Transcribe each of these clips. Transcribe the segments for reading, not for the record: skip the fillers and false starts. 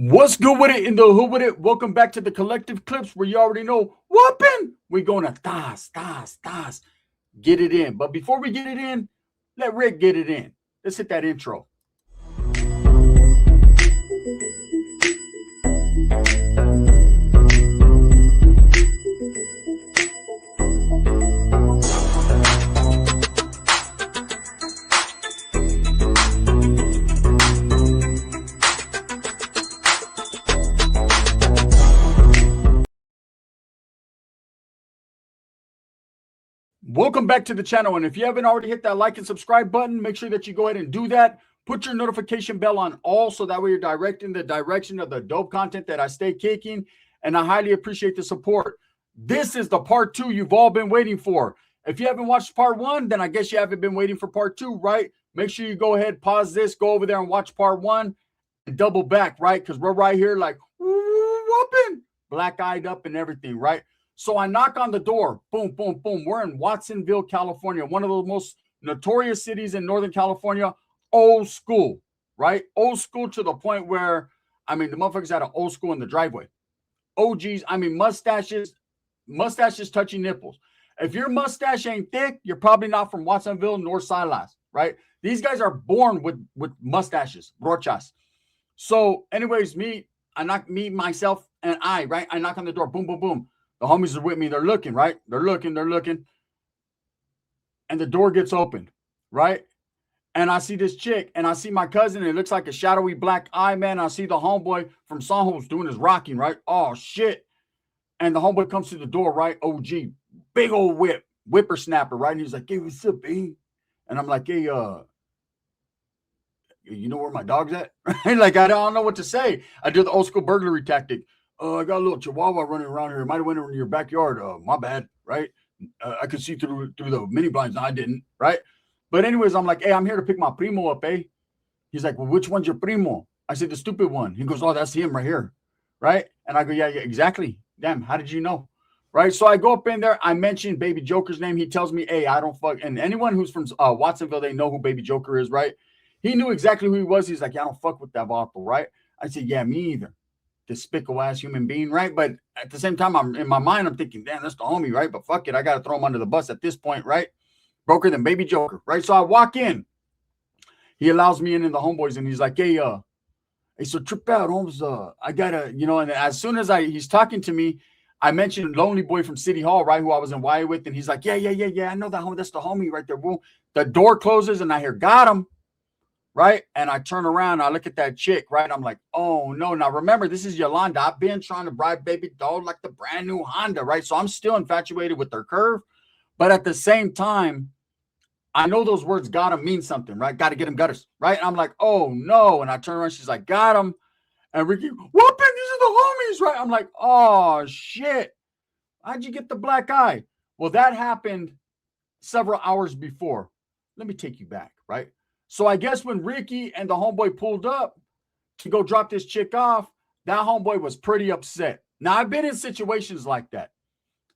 What's good with it in the hood with it? Welcome back to the collective clips where you already know whooping. We're going to tas. Get it in. But before we get it in, let Rick get it in. Let's hit that intro. Welcome back to the channel, and if you haven't already hit that like and subscribe button, make sure that you go ahead and do that. Put your notification bell on all so that way you're directing the direction of the dope content that I stay kicking, and I highly appreciate the support. This is the part 2 you've all been waiting for. If you haven't watched part 1, then I guess you haven't been waiting for part 2, right? Make sure you go ahead, pause this, go over there and watch part 1 and double back, right? Because we're right here like whooping, black-eyed up and everything, right? So I knock on the door, boom, boom, boom. We're in Watsonville, California, one of the most notorious cities in Northern California, old school, right? Old school to the point where, I mean, the motherfuckers had an old school in the driveway. OGs, I mean, mustaches touching nipples. If your mustache ain't thick, you're probably not from Watsonville nor Silas, right? These guys are born with mustaches, brochas. So anyways, myself, and I, right? I knock on the door, boom, boom, boom. The homies are with me. They're looking, right? They're looking. And the door gets opened, right? And I see this chick, and I see my cousin. And it looks like a shadowy black eye, man. I see the homeboy from Sanjo's doing his rocking, right? Oh, shit. And the homeboy comes to the door, right? OG, big old whippersnapper, right? And he's like, hey, what's up, B? And I'm like, hey, you know where my dog's at? Like, I don't know what to say. I do the old school burglary tactic. I got a little chihuahua running around here. Might have went in your backyard. My bad, right? I could see through the mini blinds. No, I didn't, right? But anyways, I'm like, hey, I'm here to pick my primo up, eh? He's like, well, which one's your primo? I said, the stupid one. He goes, oh, that's him right here, right? And I go, yeah, exactly. Damn, how did you know? Right? So I go up in there. I mentioned Baby Joker's name. He tells me, hey, I don't fuck. And anyone who's from Watsonville, they know who Baby Joker is, right? He knew exactly who he was. He's like, yeah, I don't fuck with that vato, right? I said, yeah, me either. Despicable ass human being, right? But at the same time, I'm in my mind, I'm thinking, damn, that's the homie, right? But fuck it, I gotta throw him under the bus at this point, right? Broker than Baby Joker, right? So I walk in. He allows me in the homeboys, and he's like, hey, so trip out, Holmes. I gotta, and as soon as he's talking to me, I mentioned Lonely Boy from City Hall, right? Who I was in Y with, and he's like, yeah, I know that homie. That's the homie right there. Well, the door closes, and I hear, got him. Right. And I turn around, I look at that chick, right? I'm like, oh no. Now remember, this is Yolanda. I've been trying to ride baby doll like the brand new Honda, right? So I'm still infatuated with their curve. But at the same time, I know those words gotta mean something, right? Gotta get them gutters, right? And I'm like, oh no. And I turn around, she's like, got him. And Ricky, whooping, these are the homies, right? I'm like, oh shit. How'd you get the black eye? Well, that happened several hours before. Let me take you back, right? So I guess when Ricky and the homeboy pulled up to go drop this chick off, that homeboy was pretty upset. Now, I've been in situations like that.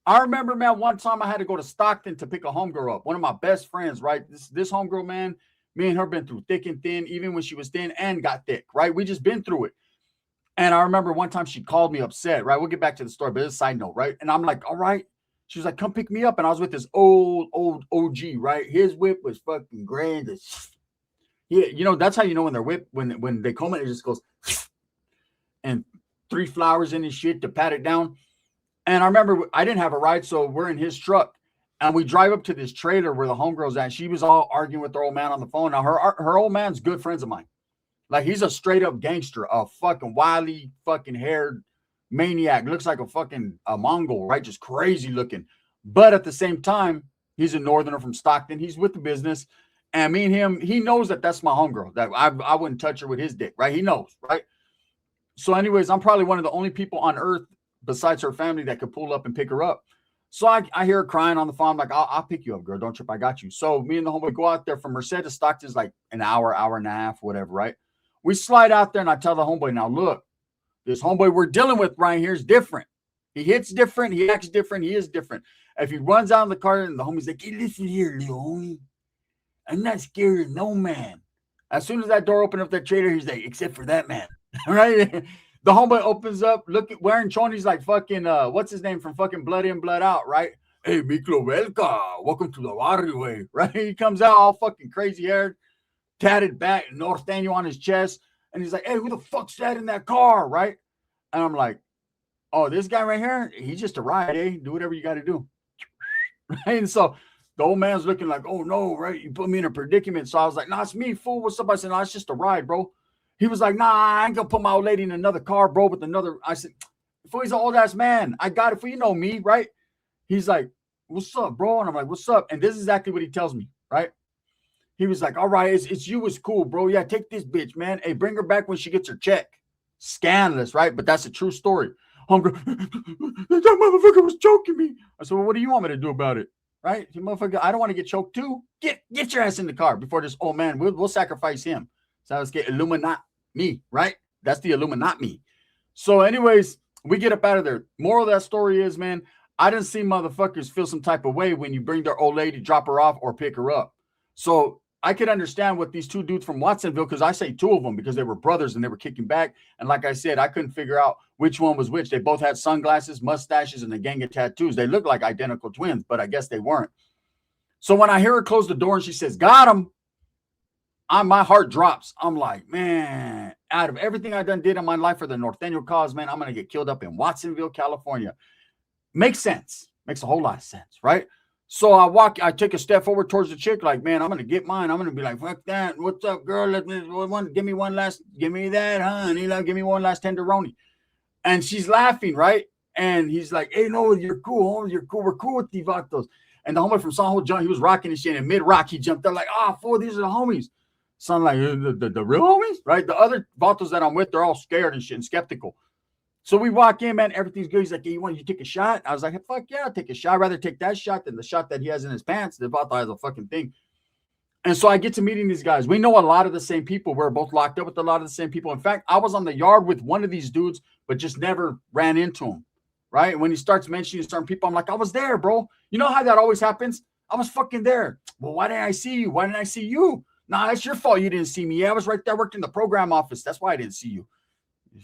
I remember, man, one time I had to go to Stockton to pick a homegirl up. One of my best friends, right? This homegirl, man, me and her been through thick and thin, even when she was thin and got thick, right? We just been through it. And I remember one time she called me upset, right? We'll get back to the story, but it's a side note, right? And I'm like, all right. She was like, come pick me up. And I was with this old OG, right? His whip was fucking grand as yeah, that's how you know when they're whipped, when they comb it, it just goes and 3 flowers in his shit to pat it down. And I remember I didn't have a ride, so we're in his truck and we drive up to this trailer where the homegirl's at. She was all arguing with her old man on the phone. Now her old man's good friends of mine. Like he's a straight up gangster, a fucking wily fucking haired maniac. Looks like a Mongol, right? Just crazy looking. But at the same time, he's a northerner from Stockton. He's with the business. And me and him, he knows that that's my homegirl, that I wouldn't touch her with his dick, right? He knows, right? So anyways, I'm probably one of the only people on earth besides her family that could pull up and pick her up. So I hear her crying on the phone. I'm like, I'll pick you up, girl. Don't trip. I got you. So me and the homeboy go out there from Merced to Stockton is like an hour and a half, whatever, right? We slide out there and I tell the homeboy, now look, this homeboy we're dealing with right here is different. He hits different. He acts different. He is different. If he runs out of the car and the homie's like, hey, listen here, little homie. I'm not scared of no man. As soon as that door opened up that trailer, he's like, except for that man, right? The homeboy opens up, wearing chonies like fucking, what's his name from fucking Blood In, Blood Out, right? Hey, Miklo Velka, welcome to the Waterway, right? He comes out all fucking crazy haired, tatted back, Norteno on his chest. And he's like, hey, who the fuck's that in that car, right? And I'm like, oh, this guy right here, he's just a ride, eh? Do whatever you got to do. Right? And so the old man's looking like, oh, no, right? You put me in a predicament. So I was like, nah, it's me, fool. What's up? I said, no, it's just a ride, bro. He was like, nah, I ain't going to put my old lady in another car, bro, with another. I said, fool, he's an old-ass man. I got it, fool. You know me, right? He's like, what's up, bro? And I'm like, what's up? And this is exactly what he tells me, right? He was like, all right, it's you. It's cool, bro. Yeah, take this bitch, man. Hey, bring her back when she gets her check. Scandalous, right? But that's a true story. Homegirl, that motherfucker was choking me. I said, well, what do you want me to do about it? Right? You motherfucker, I don't want to get choked too. Get your ass in the car before this old man. We'll sacrifice him. So let's get Illuminati me, right? That's the Illuminati me. So anyways, we get up out of there. Moral of that story is, man, I didn't see motherfuckers feel some type of way when you bring their old lady, drop her off, or pick her up. So I could understand what these two dudes from Watsonville, because I say two of them because they were brothers and they were kicking back. And like I said, I couldn't figure out which one was which. They both had sunglasses, mustaches, and a gang of tattoos. They looked like identical twins, but I guess they weren't. So when I hear her close the door and she says, got him, my heart drops. I'm like, man, out of everything I did in my life for the Norteno cause, man, I'm going to get killed up in Watsonville, California. Makes sense. Makes a whole lot of sense, right? So I take a step forward towards the chick, like, man, I'm going to get mine. I'm going to be like, fuck that. What's up, girl? Give me that, honey. Give me one last tenderoni. And she's laughing, right? And he's like, hey, no, you're cool, homie. You're cool. We're cool with the vatos. And the homie from San Jose, he was rocking his shit. And mid-rock, he jumped up like, fool, these are the homies. So I'm like, the real homies, right? The other vatos that I'm with, they're all scared and shit and skeptical. So we walk in, man, everything's good. He's like, hey, you want to take a shot? I was like, fuck yeah, I'll take a shot. I'd rather take that shot than the shot that he has in his pants. The vato has a fucking thing. And so I get to meeting these guys. We know a lot of the same people. We're both locked up with a lot of the same people. In fact, I was on the yard with one of these dudes, but just never ran into him, right? And when he starts mentioning certain people, I'm like, I was there, bro. You know how that always happens? I was fucking there. Well, why didn't I see you? Why didn't I see you? Nah, that's your fault you didn't see me. Yeah, I was right there. I worked in the program office. That's why I didn't see you.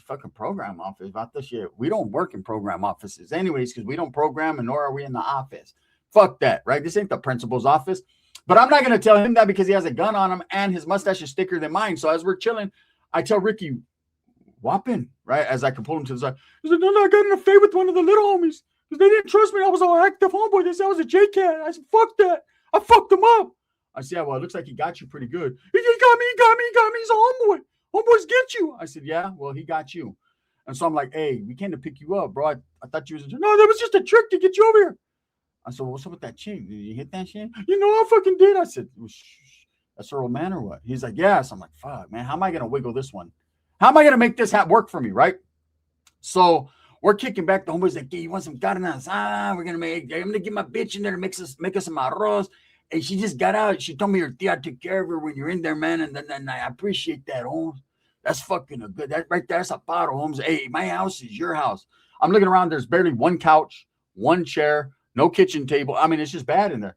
Fucking program office about this shit. We don't work in program offices anyways, because we don't program and nor are we in the office. Fuck that, right? This ain't the principal's office. But I'm not going to tell him that because he has a gun on him and his mustache is thicker than mine. So as we're chilling, I tell Ricky, whopping, right? As I can pull him to the side. He's like, no, I got in a fight with one of the little homies because they didn't trust me. I was all active homeboy. They said I was a J-Cat. I said, fuck that. I fucked him up. I said, yeah, well, it looks like he got you pretty good. He got me. He's a homeboy. Homeboys get you. I said, yeah, well, he got you. And so I'm like, hey, we came to pick you up, bro. I thought you was no, that was just a trick to get you over here. I said, well, what's up with that chick? Did you hit that shit? You know, I fucking did. I said, well, that's her old man or what? He's like, yeah. So I'm like, fuck, man, how am I going to wiggle this one? How am I going to make this work for me, right? So we're kicking back. The homeboy's like, hey, you want some carne? I'm going to get my bitch in there to make us some arroz. And she just got out. She told me her tia took care of her when you're in there, man. And then I appreciate that, Holmes. That's fucking a good. That right there, that's a paro, Holmes. Hey, my house is your house. I'm looking around. There's barely one couch, one chair, no kitchen table. I mean, it's just bad in there.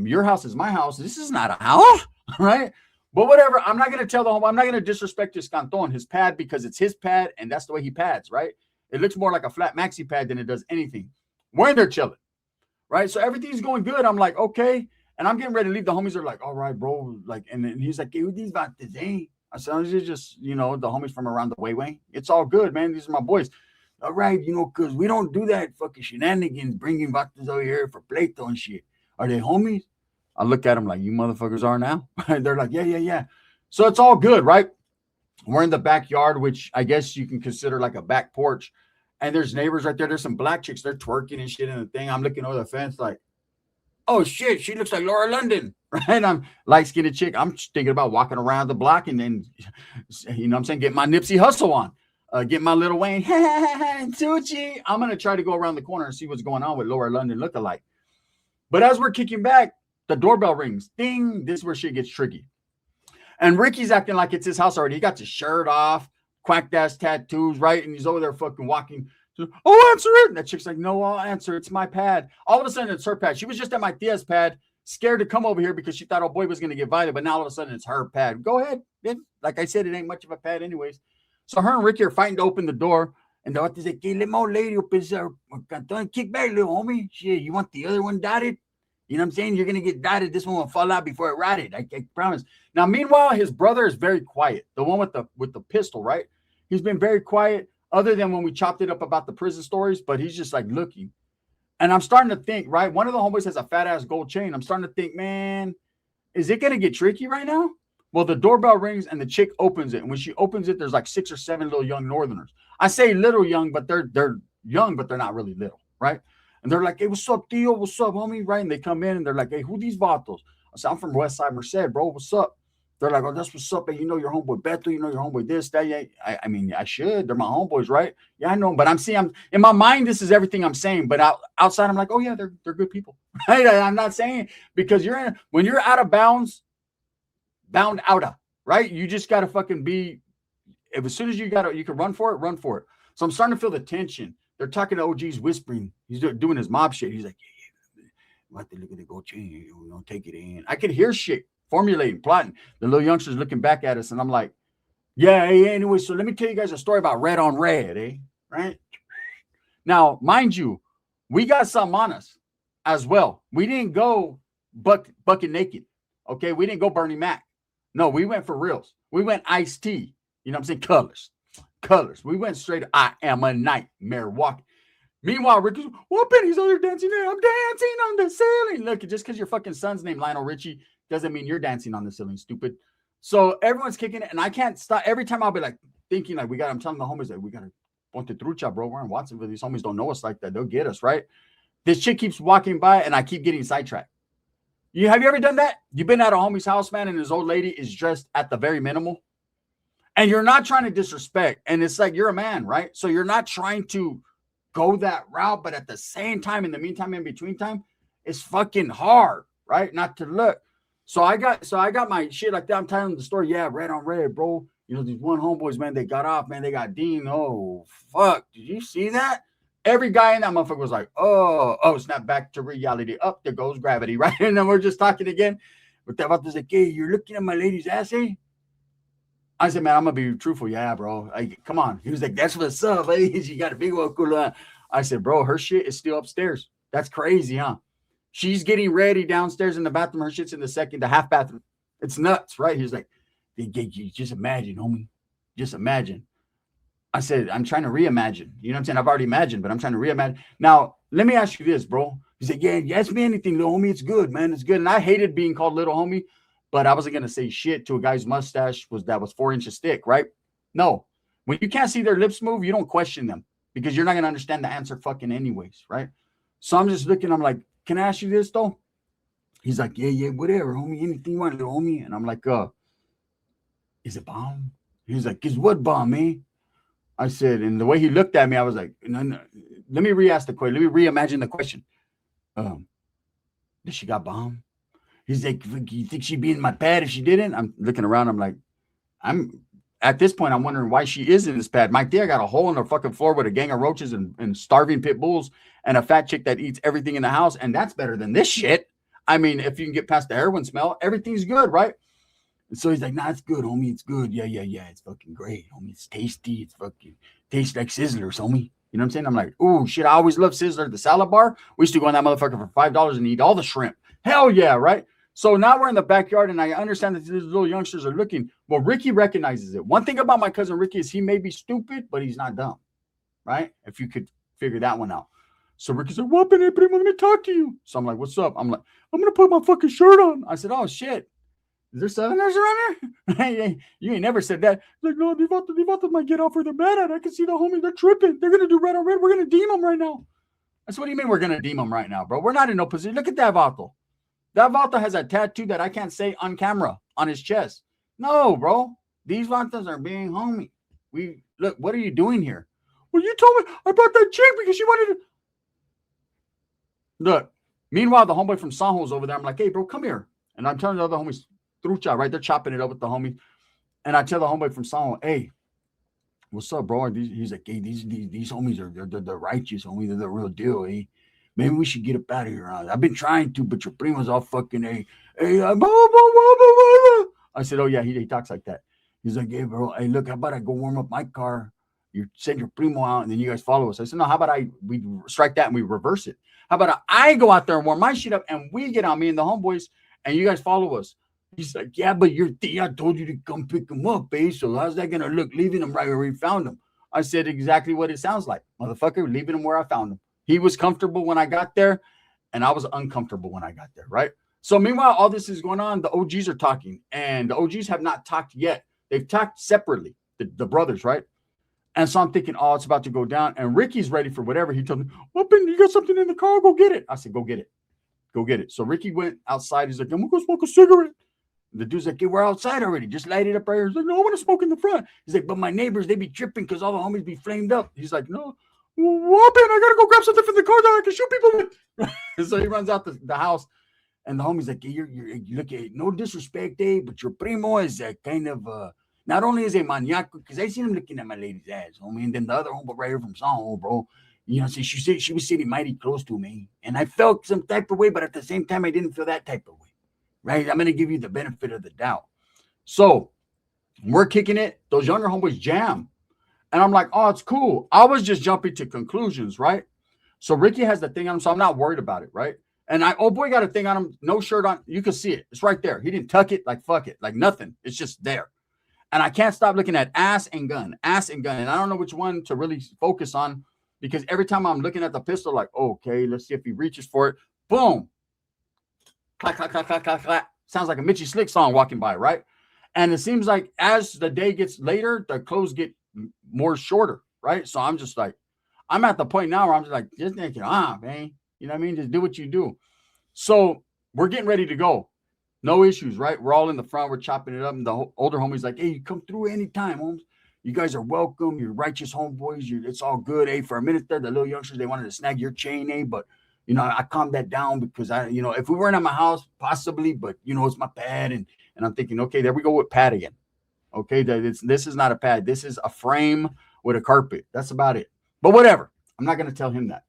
Your house is my house. This is not a house, right? But whatever. I'm not going to tell the home. I'm not going to disrespect his canton, his pad, because it's his pad, and that's the way he pads, right? It looks more like a flat maxi pad than it does anything. We're in there chilling, right? So everything's going good. I'm like, okay. And I'm getting ready to leave. The homies are like, all right, bro. Like, and then he's like, hey, who these about today? I said, this is just, the homies from around the way. It's all good, man. These are my boys. All right, because we don't do that fucking shenanigans, bringing vatos over here for pleito and shit. Are they homies? I look at them like, you motherfuckers are now? They're like, yeah. So it's all good, right? We're in the backyard, which I guess you can consider like a back porch. And there's neighbors right there. There's some black chicks. They're twerking and shit in the thing. I'm looking over the fence like, oh, shit, she looks like Laura London, right? I'm light-skinned chick. I'm thinking about walking around the block and then, get my Nipsey Hussle on, get my Lil Wayne, Tucci. I'm going to try to go around the corner and see what's going on with Laura London lookalike. But as we're kicking back, the doorbell rings. Ding. This is where shit gets tricky. And Ricky's acting like it's his house already. He got his shirt off, quacked-ass tattoos, right? And he's over there fucking walking. Oh, answer it. And that chick's like, no, I'll answer. It's my pad. All of a sudden, it's her pad. She was just at my tia's pad, scared to come over here because she thought our boy was going to get violent. But now all of a sudden, it's her pad. Go ahead. Like I said, it ain't much of a pad anyways. So her and Ricky are fighting to open the door. And the vato like, "Hey, let my old lady open this. Kick back, little homie. Shit, you want the other one dotted? You know what I'm saying? You're going to get dotted. This one will fall out before it rotted. I promise." Now, meanwhile, his brother is very quiet. The one with the pistol, right? He's been very quiet other than when we chopped it up about the prison stories, but he's just like looking. And I'm starting to think, right? One of the homeboys has a fat ass gold chain. I'm starting to think, man, is it going to get tricky right now? Well, the doorbell rings and the chick opens it. And when she opens it, there's like 6 or 7 little young Northerners. I say little young, but they're young, but they're not really little, right? And they're like, "Hey, what's up, Theo? What's up, homie?" Right? And they come in and they're like, "Hey, who these vatos?" I said, "I'm from West Side Merced, bro. What's up?" They're like, "Oh, that's what's up. Hey, you know your homeboy Beto, you know your homeboy this, that." Yeah, I mean, I should. They're my homeboys, right? Yeah, I know them. But I'm in my mind, this is everything I'm saying. But outside, I'm like, "Oh yeah, they're good people." Right? I'm not saying, because when you're out of bounds, bound outa, right? You just gotta fucking be. As soon as you can run for it, run for it. So I'm starting to feel the tension. They're talking to OG's whispering. He's doing his mob shit. He's like, "Yeah, what the look at the gold chain? You know, take it in." I could hear shit formulating, plotting. The little youngsters looking back at us, and I'm like, "Yeah, hey, anyway, so let me tell you guys a story about Red on Red, eh?" Right? Now, mind you, we got something on us as well. We didn't go bucket naked. Okay, we didn't go Bernie Mac. No, we went for reals. We went iced tea. You know what I'm saying? Colors. We went straight. I am a nightmare walking. Meanwhile, Ricky's whooping. He's over there dancing. I'm dancing on the ceiling. Look, just because your fucking son's named Lionel Richie doesn't mean you're dancing on the ceiling, stupid. So everyone's kicking it, and I can't stop. Every time I'll be like thinking, like, I'm telling the homies that we gotta ponte trucha, bro. We're in Watsonville. These homies don't know us like that. They'll get us, right? This chick keeps walking by, and I keep getting sidetracked. Have you ever done that? You've been at a homie's house, man, and his old lady is dressed at the very minimal. And you're not trying to disrespect. And it's like, you're a man, right? So you're not trying to go that route. But at the same time, in the meantime, in between time, it's fucking hard, right? Not to look. So I got my shit like that. I'm telling the story. Yeah, Red on Red, bro. You know, these one homeboys, man, they got off, man. They got Dean. Oh, fuck. Did you see that? Every guy in that motherfucker was like, oh, snap back to reality. Up there goes gravity, right? And then we're just talking again. But that about this like, "Hey, you're looking at my lady's ass, eh?" I said, "Man, I'm going to be truthful." "Yeah, bro. Come on." He was like, "That's what's up, eh? She got a big one cool." I said, "Bro, her shit is still upstairs. That's crazy, huh? She's getting ready downstairs in the bathroom. Her shit's in the half bathroom. It's nuts, right?" He's like, "Just imagine, homie. Just imagine." I said, "I'm trying to reimagine." You know what I'm saying? I've already imagined, but I'm trying to reimagine. Now, let me ask you this, bro. He said, "Yeah, ask me anything, little homie. It's good, man. It's good." And I hated being called little homie, but I wasn't going to say shit to a guy's mustache that was 4 inches thick, right? No. When you can't see their lips move, you don't question them because you're not going to understand the answer fucking anyways, right? So I'm just looking. I'm like, "Can I ask you this, though?" He's like, yeah, whatever, homie. Anything you want, little homie. And I'm like, "Is it bomb?" He's like, "Is what bomb, man?" I said, and the way he looked at me, I was like, no. Let me re-ask the question. Let me reimagine the question. Did she got bombed? He's like, "You think she'd be in my pad if she didn't?" I'm looking around. I'm like, at this point, I'm wondering why she is in this pad. My dear got a hole in her fucking floor with a gang of roaches and starving pit bulls and a fat chick that eats everything in the house. And that's better than this shit. I mean, if you can get past the heroin smell, everything's good, right? And so he's like, "Nah, it's good, homie. It's good. Yeah. It's fucking great, homie. It's tasty. It's fucking tastes like Sizzlers, homie." You know what I'm saying? I'm like, "Oh, shit. I always loved Sizzler, the salad bar. We used to go in that motherfucker for $5 and eat all the shrimp. Hell yeah, right?" So now we're in the backyard, and I understand that these little youngsters are looking. Well, Ricky recognizes it. One thing about my cousin Ricky is he may be stupid, but he's not dumb, right? If you could figure that one out. So Ricky's like, "What, primo? Let me talk to you." So I'm like, "What's up?" I'm like, "I'm going to put my fucking shirt on." I said, "Oh, shit. Is there Southerners around here?" You ain't never said that. He's like, "No, the might get off where they're mad at. I can see the homies. They're tripping. They're going to do Red on Red. We're going to deem them right now." I said, "What do you mean we're going to deem them right now, bro? We're not in no position. Look at that vato. That vato has a tattoo that I can't say on camera on his chest. No, bro. These vatos are being homie. Look, what are you doing here?" "Well, you told me I brought that chick because she wanted to." Look, meanwhile, the homeboy from Sanjo's over there. I'm like, "Hey, bro, come here." And I'm telling the other homies, trucha, right? They're chopping it up with the homie. And I tell the homeboy from Sanjo, "Hey, what's up, bro?" He's like, "Hey, these homies they're righteous, homie. They're the real deal, eh? Maybe we should get up out of here. I've been trying to, but your primo's all fucking, hey, blah, blah, blah, blah, blah." I said, "Oh, yeah, he talks like that." He's like, hey, bro, hey, look, how about I go warm up my car? You send your primo out, and then you guys follow us. I said, no, how about we strike that and we reverse it? How about I go out there and warm my shit up, and we get on, me and the homeboys, and you guys follow us? He's like, yeah, but your I told you to come pick him up, eh? So how's that going to look, leaving him right where we found him? I said exactly what it sounds like. Motherfucker, leaving him where I found him. He was comfortable when I got there, and I was uncomfortable when I got there, right? So meanwhile, all this is going on. The OGs are talking, and the OGs have not talked yet. They've talked separately, the brothers, right? And so I'm thinking, oh, it's about to go down. And Ricky's ready for whatever. He told me, Open, you got something in the car? Go get it. I said, go get it. Go get it. So Ricky went outside. He's like, I'm going to go smoke a cigarette. The dude's like, hey, we're outside already. Just light it up right here. He's like, no, I want to smoke in the front. He's like, but my neighbors, they be tripping because all the homies be flamed up. He's like, no, Whoopin, I got to go grab something from the car that I can shoot people with. So he runs out the house. And the homie's like, you look at, no disrespect, but your primo is kind of, not only is a maniaco, because I seen him looking at my lady's ass, homie, and then the other homie right here from Soho, bro, you know, she said she was sitting mighty close to me, and I felt some type of way, but at the same time, I didn't feel that type of way, right? I'm going to give you the benefit of the doubt. So we're kicking it. Those younger homeboys jam. And I'm like, oh, it's cool. I was just jumping to conclusions, right? So Ricky has the thing on him, so I'm not worried about it, right? And old boy got a thing on him, no shirt on. You can see it. It's right there. He didn't tuck it, like fuck it, like nothing. It's just there. And I can't stop looking at ass and gun. And I don't know which one to really focus on, because every time I'm looking at the pistol, like, okay, let's see if he reaches for it. Boom. Clack, clack, clack, clack, clack, clack. Sounds like a Mitchie Slick song walking by, right? And it seems like as the day gets later, the clothes get more shorter, right? So I'm just like, I'm at the point now where I'm just like, just make it on, man. You know what I mean? Just do what you do. So we're getting ready to go. No issues, right? We're all in the front. We're chopping it up. And the older homie's like, hey, you come through anytime, Holmes. You guys are welcome. You're righteous homeboys. It's all good. Hey, for a minute there, the little youngsters, they wanted to snag your chain, but, you know, I calmed that down because if we weren't at my house, possibly, but, it's my pad. And I'm thinking, okay, there we go with pad again. Okay, this is not a pad. This is a frame with a carpet. That's about it. But whatever. I'm not going to tell him that.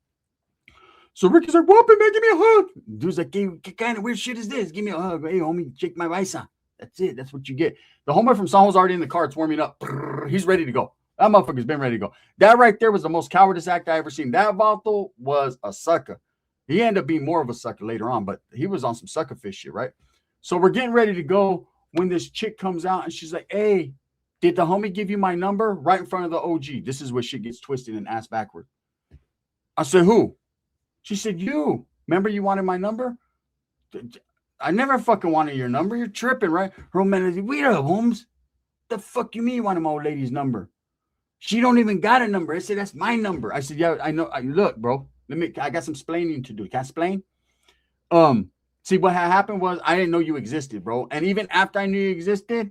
So Ricky's like, whoopin, man, give me a hug. Dude's like, hey, what kind of weird shit is this? Give me a hug. Hey, homie, shake my bison. That's it. That's what you get. The homeboy from Soho's already in the car. It's warming up. He's ready to go. That motherfucker's been ready to go. That right there was the most cowardice act I ever seen. That Vato was a sucker. He ended up being more of a sucker later on, but he was on some sucker fish shit, right? So we're getting ready to go when this chick comes out and she's like, hey, did the homie give you my number? Right in front of the OG. This is where shit gets twisted and ass backward. I said, who? She said, you. Remember you wanted my number? I never fucking wanted your number. You're tripping, right? Her old man said, wait up, Holmes. The fuck you mean you wanted my old lady's number? She don't even got a number. I said, that's my number. I said, yeah, I know. Look, bro, I got some explaining to do. Can I explain? See, what happened was I didn't know you existed, bro. And even after I knew you existed,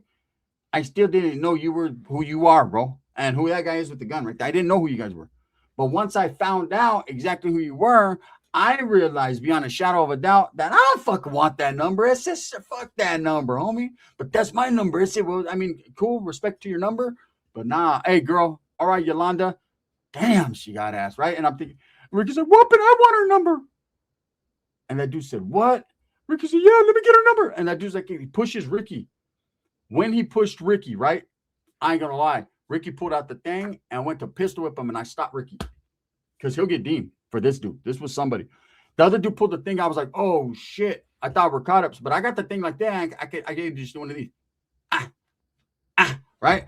I still didn't know you were who you are, bro. And who that guy is with the gun, right? I didn't know who you guys were. But once I found out exactly who you were, I realized beyond a shadow of a doubt that I don't fucking want that number. It says, fuck that number, homie. But that's my number. It said, well, I mean, cool, respect to your number. But nah, hey, girl, all right, Yolanda. Damn, she got ass, right? And I'm thinking, Ricky said, whoopin', I want her number. And that dude said, what? Ricky said, yeah, let me get her number. And that dude's like, he pushes Ricky. When he pushed Ricky, right? I ain't gonna lie. Ricky pulled out the thing and went to pistol whip him, and I stopped Ricky because he'll get deemed for this dude. This was somebody. The other dude pulled the thing. I was like, oh shit. I thought we're caught up, but I got the thing like that. I could just do one of these. Right?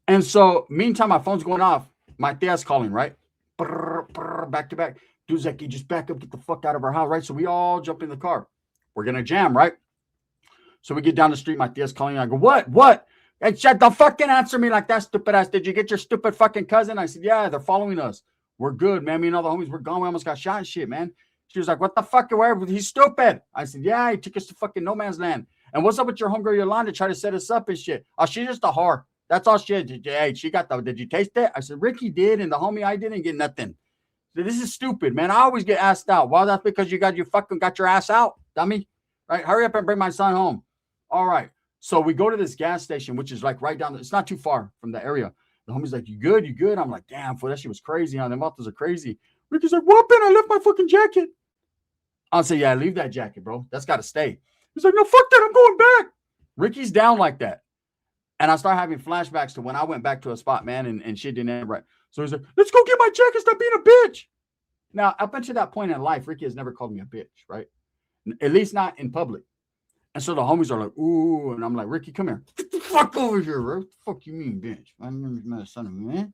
And so meantime, my phone's going off. My tia's calling, right? Back to back. Dude's like, you just back up, get the fuck out of our house, right? So we all jump in the car. We're gonna jam, right? So we get down the street. My tia's calling. I go, what? Hey, shut the fucking answer me like that, stupid ass. Did you get your stupid fucking cousin? I said, yeah, they're following us. We're good, man. Me and all the homies, we're gone. We almost got shot and shit, man. She was like, what the fuck? He's stupid. I said, yeah, he took us to fucking no man's land. And what's up with your homegirl Yolanda trying to set us up and shit? Oh, she's just a whore. That's all she is. Hey, she got did you taste it? I said, Ricky did, and the homie I didn't get nothing. So this is stupid, man. I always get asked out. Well, that's because you fucking got your ass out, dummy. Right? Hurry up and bring my son home. All right. So we go to this gas station, which is like right down. It's not too far from the area. The homie's like, you good? You good? I'm like, damn, fool, that shit was crazy. Them mothers are crazy. Ricky's like, whoopin', I left my fucking jacket. I'll say, yeah, leave that jacket, bro. That's got to stay. He's like, no, fuck that. I'm going back. Ricky's down like that. And I start having flashbacks to when I went back to a spot, man, and shit didn't end right. So he's like, let's go get my check and stop being a bitch. Now, up until that point in life, Ricky has never called me a bitch, right? At least not in public. And so the homies are like, ooh, and I'm like, Ricky, come here. Get the fuck over here, bro. What the fuck you mean, bitch? I'm a son of a man.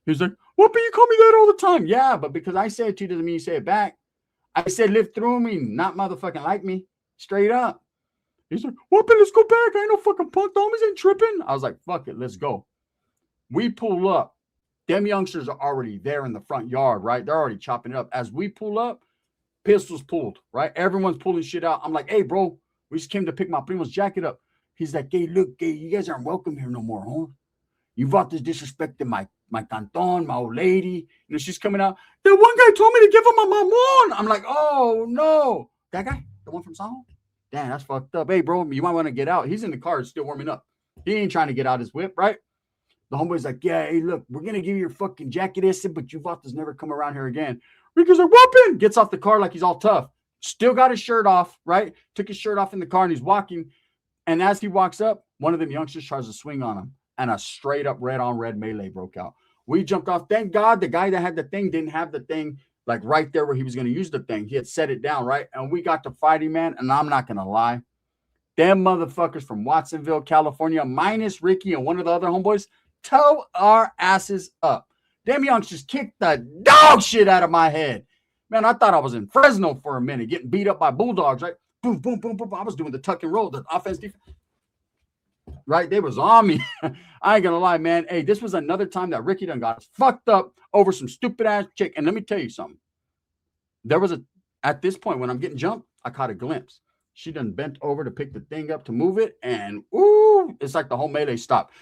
He's like, what, but you call me that all the time. Yeah, but because I say it to you doesn't mean you say it back. I said live through me, not motherfucking like me. Straight up. He's like, well, but let's go back. I ain't no fucking punk. The homies ain't tripping. I was like, fuck it, let's go. We pull up. Them youngsters are already there in the front yard, right? They're already chopping it up. As we pull up, pistols pulled, right? Everyone's pulling shit out. I'm like, hey, bro, we just came to pick my primo's jacket up. He's like, hey, look, hey, you guys aren't welcome here no more, huh? You've got this disrespecting my canton, my old lady. You know, she's coming out. That one guy told me to give him a mamon. I'm like, oh, no. That guy? The one from Sao? Damn, that's fucked up. Hey, bro, you might want to get out. He's in the car, still warming up. He ain't trying to get out his whip, right? The homeboy's like, yeah, hey, look, we're going to give you your fucking jacket, but you vatos never come around here again. Ricky's like, whooping! Gets off the car like he's all tough. Still got his shirt off, right? Took his shirt off in the car and he's walking. And as he walks up, one of them youngsters tries to swing on him. And a straight up red on red melee broke out. We jumped off. Thank God the guy that had the thing didn't have the thing like right there where he was going to use the thing. He had set it down, right? And we got to fighting, man. And I'm not going to lie. Them motherfuckers from Watsonville, California, minus Ricky and one of the other homeboys, toe our asses up. Them youngsters kicked the dog shit out of my head. Man, I thought I was in Fresno for a minute, getting beat up by bulldogs, right? Boom, boom, boom, boom. I was doing the tuck and roll, the offense, defense. Right? They was on me. I ain't gonna lie, man. Hey, this was another time that Ricky done got fucked up over some stupid ass chick. And let me tell you something. There was at this point when I'm getting jumped, I caught a glimpse. She done bent over to pick the thing up to move it. And ooh, it's like the whole melee stopped.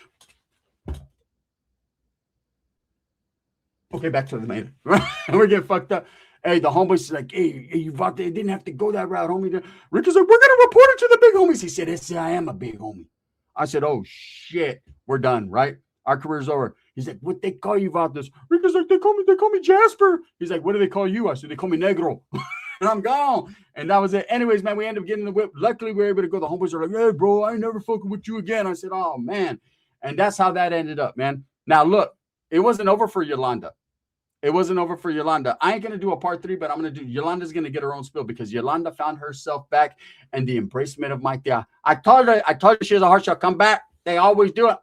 Okay, back to the melee. We're getting fucked up. Hey, the homeboys like, hey, you thought they didn't have to go that route, homie. Ricky's like, we're gonna report it to the big homies. He said, yes, I am a big homie. I said, oh shit, we're done, right? Our career's over. He's like, what they call you about this? Ricky's like, they call me Jasper. He's like, what do they call you? I said, they call me Negro. And I'm gone. And that was it. Anyways, man, we ended up getting the whip. Luckily, we were able to go. The homeboys are like, hey, bro, I ain't never fucking with you again. I said, oh man. And that's how that ended up, man. Now look, it wasn't over for Yolanda. It wasn't over for Yolanda. I ain't going to do a part 3, but I'm going to do, Yolanda's going to get her own spill because Yolanda found herself back and the embracement of my tia. I told her she has a heart shall come back. They always do it.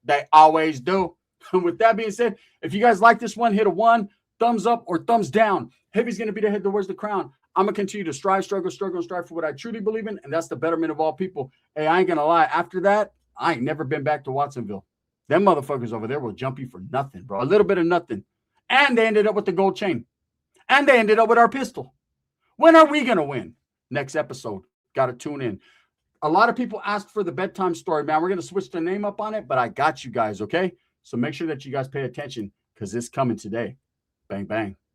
They always do. And with that being said, if you guys like this one, hit a 1, thumbs up or thumbs down. Heavy's going to be the head that wears the crown. I'm going to continue to strive, struggle, and strive for what I truly believe in, and that's the betterment of all people. Hey, I ain't going to lie. After that, I ain't never been back to Watsonville. Them motherfuckers over there will jump you for nothing, bro. A little bit of nothing. And they ended up with the gold chain. And they ended up with our pistol. When are we going to win? Next episode. Got to tune in. A lot of people asked for the bedtime story, man. We're going to switch the name up on it, but I got you guys, okay? So make sure that you guys pay attention because it's coming today. Bang, bang.